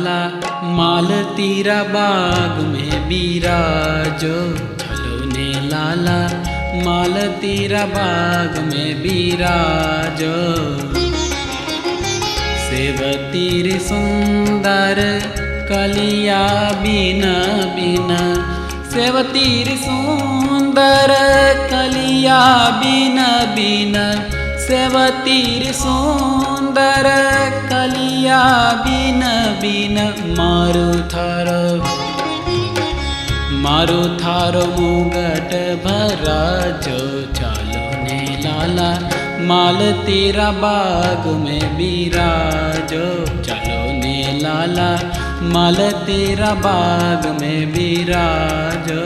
लाला माल तेरा बाग में बिराजो। चलो ने लाला माल तेरा बाग में बिराजो। सेवती रे सुंदर कलिया बिना बिना, सेवती रे सुंदर कलिया बिना बिना, सेवती रे सुंदर कलिया बिना बिना। मारू थारो मुगट भरा जो। चलो ने लाला माल तेरा बाग में बिराजो। चलो ने लाला माल तेरा बाग में बिराजो।